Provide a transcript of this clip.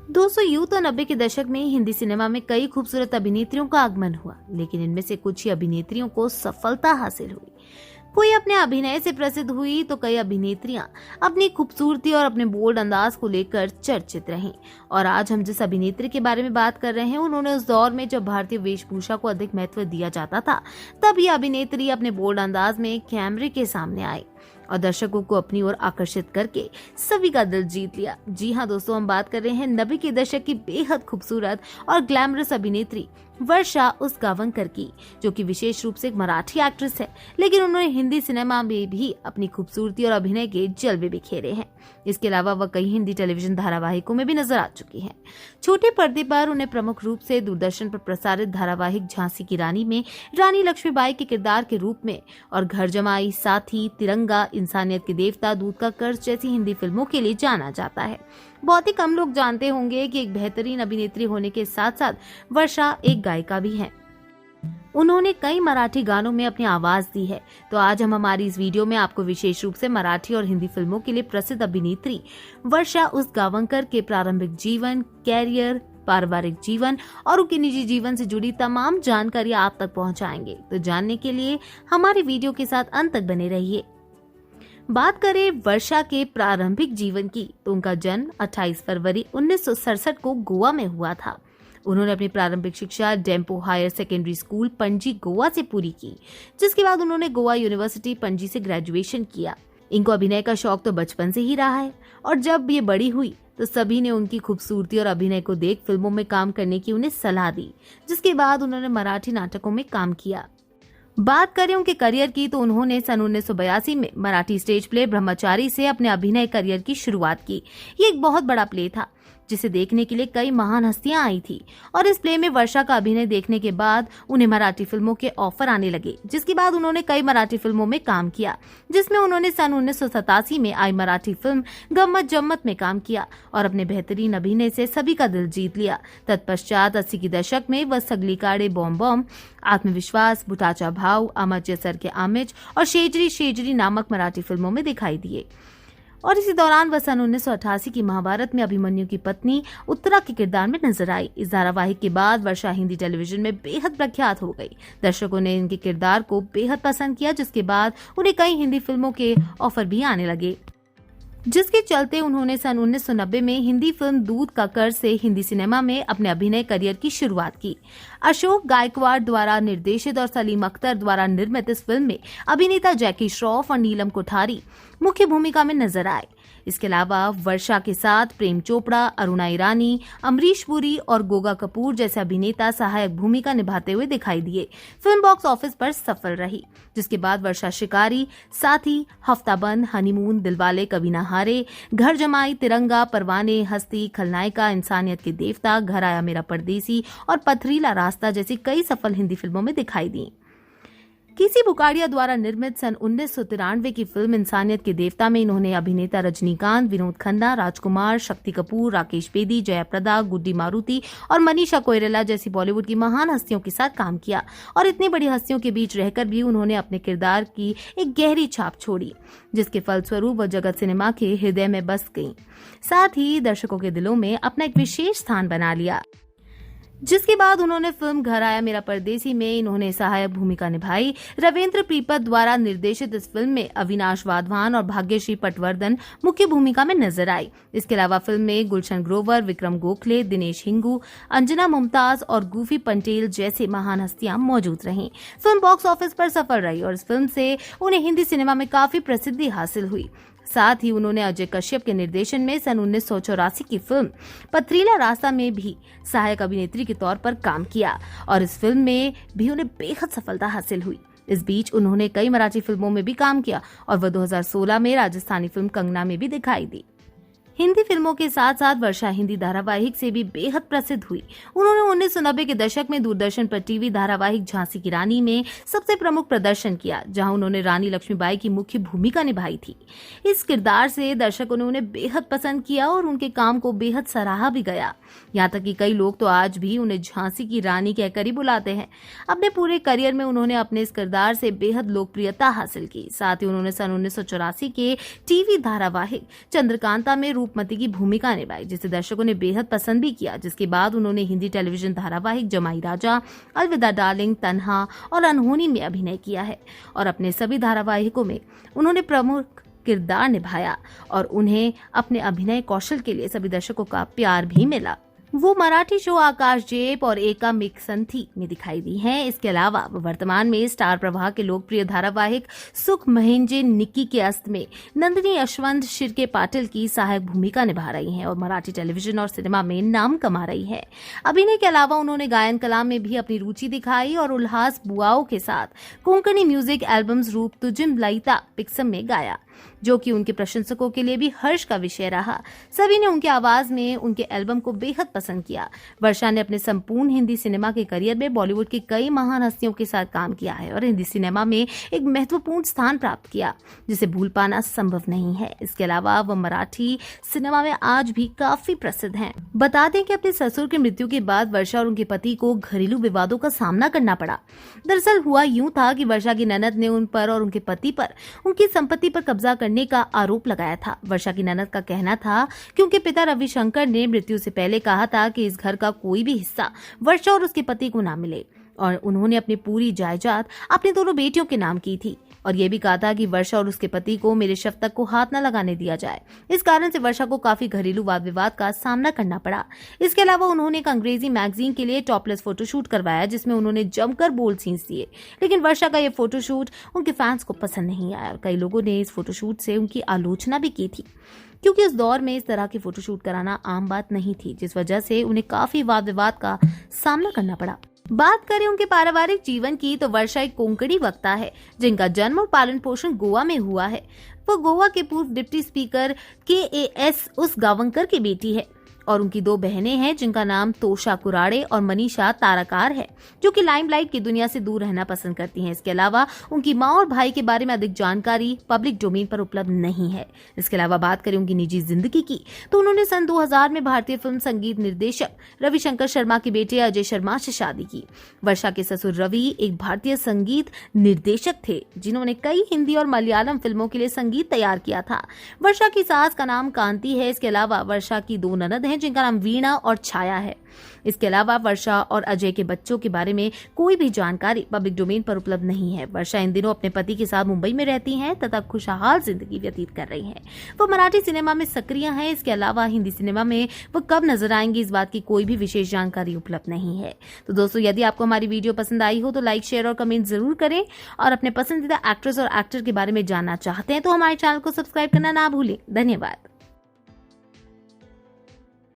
दोस्तों, यूं तो 90 के दशक में हिंदी सिनेमा में कई खूबसूरत अभिनेत्रियों का आगमन हुआ, लेकिन इनमें से कुछ ही अभिनेत्रियों को सफलता हासिल हुई। कोई अपने अभिनय से प्रसिद्ध हुई तो कई अभिनेत्रियां अपनी खूबसूरती और अपने बोल्ड अंदाज को लेकर चर्चित रहीं। और आज हम जिस अभिनेत्री के बारे में बात कर रहे हैं, उन्होंने उस दौर में जब भारतीय वेशभूषा को अधिक महत्व दिया जाता था, तब ये अभिनेत्री अपने बोल्ड अंदाज में कैमरे के सामने आई और दर्शकों को अपनी ओर आकर्षित करके सभी का दिल जीत लिया। जी हाँ दोस्तों, हम बात कर रहे हैं 90 के दशक की बेहद खूबसूरत और ग्लैमरस अभिनेत्री वर्षा उसगांवकर की, जो कि विशेष रूप से एक मराठी एक्ट्रेस है, लेकिन उन्होंने हिंदी सिनेमा में भी अपनी खूबसूरती और अभिनय के जलवे बिखेरे हैं। इसके अलावा वह कई हिंदी टेलीविजन धारावाहिकों में भी नजर आ चुकी हैं। छोटे पर्दे पर उन्हें प्रमुख रूप से दूरदर्शन पर प्रसारित धारावाहिक झांसी की रानी में रानी लक्ष्मीबाई के किरदार के रूप में और घर जमाई, साथी, तिरंगा, इंसानियत के देवता, दूध का कर्ज जैसी हिंदी फिल्मों के लिए जाना जाता है। बहुत ही कम लोग जानते होंगे कि एक बेहतरीन अभिनेत्री होने के साथ साथ वर्षा एक गायिका भी हैं। उन्होंने कई मराठी गानों में अपनी आवाज दी है। तो आज हम हमारी इस वीडियो में आपको विशेष रूप से मराठी और हिंदी फिल्मों के लिए प्रसिद्ध अभिनेत्री वर्षा उसगांवकर के प्रारंभिक जीवन, कैरियर, पारिवारिक जीवन और उनके निजी जीवन से जुड़ी तमाम जानकारी आप तक पहुंचाएंगे। तो जानने के लिए हमारी वीडियो के साथ अंत तक बने रहिए। बात करें वर्षा के प्रारंभिक जीवन की, तो उनका जन्म 28 फरवरी 1967 को गोवा में हुआ था। उन्होंने अपनी प्रारंभिक शिक्षा Dempo higher secondary school Panaji Goa से पूरी की, जिसके बाद उन्होंने गोवा यूनिवर्सिटी पणजी से ग्रेजुएशन किया। इनको अभिनय का शौक तो बचपन से ही रहा है और जब ये बड़ी हुई तो सभी ने उनकी खूबसूरती और अभिनय को देख फिल्मों में काम करने की उन्हें सलाह दी, जिसके बाद उन्होंने मराठी नाटकों में काम किया। बात करें उनके करियर की, तो उन्होंने सन 1982 में मराठी स्टेज प्ले ब्रह्मचारी से अपने अभिनय करियर की शुरुआत की। ये एक बहुत बड़ा प्ले था जिसे देखने के लिए कई महान हस्तियां आई थी और इस प्ले में वर्षा का अभिनय देखने के बाद उन्हें मराठी फिल्मों के ऑफर आने लगे, जिसके बाद उन्होंने कई मराठी फिल्मों में काम किया, जिसमें उन्होंने सन 1987 में आई मराठी फिल्म गम्मत जम्मत में काम किया और अपने बेहतरीन अभिनय से सभी का दिल जीत लिया। तत्पश्चात 80 के दशक में वह सगली काड़े बॉम बॉम, आत्मविश्वास, बुटाचा भाव, अमर सर के आमिज और शेजरी शेजरी नामक मराठी फिल्मों में दिखाई दिए। और इसी दौरान वह सन 1988 की महाभारत में अभिमन्यु की पत्नी उत्तरा के किरदार में नजर आई। इस धारावाहिक के बाद वर्षा हिंदी टेलीविजन में बेहद प्रख्यात हो गई। दर्शकों ने इनके किरदार को बेहद पसंद किया, जिसके बाद उन्हें कई हिंदी फिल्मों के ऑफर भी आने लगे, जिसके चलते उन्होंने सन 1990 में हिंदी फिल्म दूध का कर्ज से हिंदी सिनेमा में अपने अभिनय करियर की शुरुआत की। अशोक गायकवाड़ द्वारा निर्देशित और सलीम अख्तर द्वारा निर्मित इस फिल्म में अभिनेता जैकी श्रॉफ और नीलम कोठारी मुख्य भूमिका में नजर आए। इसके अलावा वर्षा के साथ प्रेम चोपड़ा, अरुणा ईरानी, अमरीश पुरी और गोगा कपूर जैसे अभिनेता सहायक भूमिका निभाते हुए दिखाई दिए। फिल्म बॉक्स ऑफिस पर सफल रही, जिसके बाद वर्षा शिकारी, साथी, हफ्ताबंद, हनीमून, दिलवाले कभी ना हारे, घर जमाई, तिरंगा, परवाने, हस्ती, खलनायिका, इंसानियत के देवता, घर आया मेरा परदेसी और पथरीला रास्ता जैसी कई सफल हिंदी फिल्मों में दिखाई दी। किसी बुकाड़िया द्वारा निर्मित सन 1993 की फिल्म इंसानियत के देवता में इन्होंने अभिनेता रजनीकांत, विनोद खन्ना, राजकुमार, शक्ति कपूर, राकेश बेदी, जयाप्रदा, गुड्डी मारुति और मनीषा कोइराला जैसी बॉलीवुड की महान हस्तियों के साथ काम किया और इतनी बड़ी हस्तियों के बीच रहकर भी उन्होंने अपने किरदार की एक गहरी छाप छोड़ी, जिसके फलस्वरूप वह जगत सिनेमा के हृदय में बस गईं। साथ ही दर्शकों के दिलों में अपना एक विशेष स्थान बना लिया, जिसके बाद उन्होंने फिल्म घर आया मेरा परदेसी में इन्होंने सहायक भूमिका निभाई। रविंद्र पीपत द्वारा निर्देशित इस फिल्म में अविनाश वाधवान और भाग्यश्री पटवर्धन मुख्य भूमिका में नजर आई। इसके अलावा फिल्म में गुलशन ग्रोवर, विक्रम गोखले, दिनेश हिंगू, अंजना मुमताज और गूफी पंटेल जैसे महान हस्तियां मौजूद रहीं। फिल्म बॉक्स ऑफिस पर सफल रही और इस फिल्म से उन्हें हिंदी सिनेमा में काफी प्रसिद्धि हासिल हुई। साथ ही उन्होंने अजय कश्यप के निर्देशन में सन 1984 की फिल्म पथरीला रास्ता में भी सहायक अभिनेत्री के तौर पर काम किया और इस फिल्म में भी उन्हें बेहद सफलता हासिल हुई। इस बीच उन्होंने कई मराठी फिल्मों में भी काम किया और वह 2016 में राजस्थानी फिल्म कंगना में भी दिखाई दी। हिंदी फिल्मों के साथ साथ वर्षा हिंदी धारावाहिक से भी बेहद प्रसिद्ध हुई। उन्होंने 1990 के दशक में दूरदर्शन पर टीवी धारावाहिक झांसी की रानी में सबसे प्रमुख प्रदर्शन किया, जहां उन्होंने रानी लक्ष्मीबाई की मुख्य भूमिका निभाई थी। इस किरदार से दर्शकों ने उन्हें बेहद पसंद किया और उनके काम को बेहद सराहा भी गया। यहाँ तक कि कई लोग तो आज भी उन्हें झांसी की रानी कहकर ही बुलाते हैं। अपने पूरे करियर में उन्होंने अपने इस किरदार से बेहद लोकप्रियता हासिल की। साथ ही उन्होंने सन 1984 के टीवी धारावाहिक चंद्रकांता में रूप रूपमती की भूमिका निभाई, जिसे दर्शकों ने बेहद पसंद भी किया। जिसके बाद उन्होंने हिंदी टेलीविजन धारावाहिक जमाई राजा, अलविदा डार्लिंग, तन्हा और अनहोनी में अभिनय किया है और अपने सभी धारावाहिकों में उन्होंने प्रमुख किरदार निभाया और उन्हें अपने अभिनय कौशल के लिए सभी दर्शकों का प्यार भी मिला। वो मराठी शो आकाश जेप और एका मेकसंथी में दिखाई दी हैं। इसके अलावा वो वर्तमान में स्टार प्रवाह के लोकप्रिय धारावाहिक सुख महिंजे निक्की के अस्त में नंदिनी यशवंत शिर्के पाटिल की सहायक भूमिका निभा रही हैं और मराठी टेलीविजन और सिनेमा में नाम कमा रही है। अभिनय के अलावा उन्होंने गायन कला में भी अपनी रुचि दिखाई और उल्हास बुआओं के साथ कोंकणी म्यूजिक एल्बम्स रूप तुजिम लईता पिक्सम में गाया, जो कि उनके प्रशंसकों के लिए भी हर्ष का विषय रहा। सभी ने उनकी आवाज में उनके एल्बम को बेहद पसंद किया। वर्षा ने अपने संपूर्ण हिंदी सिनेमा के करियर में बॉलीवुड की कई महान हस्तियों के साथ काम किया है और हिंदी सिनेमा में एक महत्वपूर्ण स्थान प्राप्त किया, जिसे भूल पाना संभव नहीं है। इसके अलावा वह मराठी सिनेमा में आज भी काफी प्रसिद्ध हैं। बता दें कि अपने ससुर की मृत्यु के बाद वर्षा और उनके पति को घरेलू विवादों का सामना करना पड़ा। दरअसल हुआ यूं था कि वर्षा की ननद ने उन पर और उनके पति पर उनकी संपत्ति पर कब्जा करने का आरोप लगाया था। वर्षा की ननद का कहना था कि उनके पिता रविशंकर ने मृत्यु से पहले कहा था कि इस घर का कोई भी हिस्सा वर्षा और उसके पति को ना मिले और उन्होंने अपनी पूरी जायदाद अपने दोनों बेटियों के नाम की थी और ये भी कहा था कि वर्षा और उसके पति को मेरे शव तक को हाथ न लगाने दिया जाए। इस कारण से वर्षा को काफी घरेलू वाद विवाद का सामना करना पड़ा। इसके अलावा उन्होंने एक अंग्रेजी मैगजीन के लिए टॉपलेस फोटोशूट करवाया, जिसमें उन्होंने जमकर बोल्ड सीन्स दिए, लेकिन वर्षा का ये फोटोशूट उनके फैंस को पसंद नहीं आया और कई लोगों ने इस फोटोशूट से उनकी आलोचना भी की थी, क्योंकि उस दौर में इस तरह की फोटोशूट कराना आम बात नहीं थी, जिस वजह से उन्हें काफी वाद विवाद का सामना करना पड़ा। बात करें उनके पारिवारिक जीवन की तो वर्षा एक कोंकणी वक्ता है जिनका जन्म और पालन पोषण गोवा में हुआ है। वो गोवा के पूर्व डिप्टी स्पीकर KAS उस गावंकर की बेटी है और उनकी 2 बहनें हैं जिनका नाम तोशा कुराड़े और मनीषा ताराकार है, जो कि लाइमलाइट की दुनिया से दूर रहना पसंद करती हैं। इसके अलावा उनकी मां और भाई के बारे में अधिक जानकारी पब्लिक डोमेन पर उपलब्ध नहीं है। इसके अलावा बात करें उनकी निजी जिंदगी की तो उन्होंने सन 2000 में भारतीय फिल्म संगीत निर्देशक रविशंकर शर्मा के बेटे अजय शर्मा से शादी की। वर्षा के ससुर रवि एक भारतीय संगीत निर्देशक थे जिन्होंने कई हिंदी और मलयालम फिल्मों के लिए संगीत तैयार किया था। वर्षा की सास का नाम कांति है। इसके अलावा वर्षा की 2 ननद हैं जिनका नाम वीणा और छाया है। इसके अलावा वर्षा और अजय के बच्चों के बारे में कोई भी जानकारी पब्लिक डोमेन पर उपलब्ध नहीं है। वर्षा इन दिनों अपने पति के साथ मुंबई में रहती हैं तथा खुशहाल जिंदगी व्यतीत कर रही हैं। वो मराठी सिनेमा में सक्रिय हैं। इसके अलावा हिंदी सिनेमा में वो कब नजर आएंगी इस बात की कोई भी विशेष जानकारी उपलब्ध नहीं है। तो दोस्तों, यदि आपको हमारी वीडियो पसंद आई हो तो लाइक, शेयर और कमेंट जरूर करें और अपने पसंदीदा एक्ट्रेस और एक्टर के बारे में जानना चाहते हैं तो हमारे चैनल को सब्सक्राइब करना ना भूलें। धन्यवाद।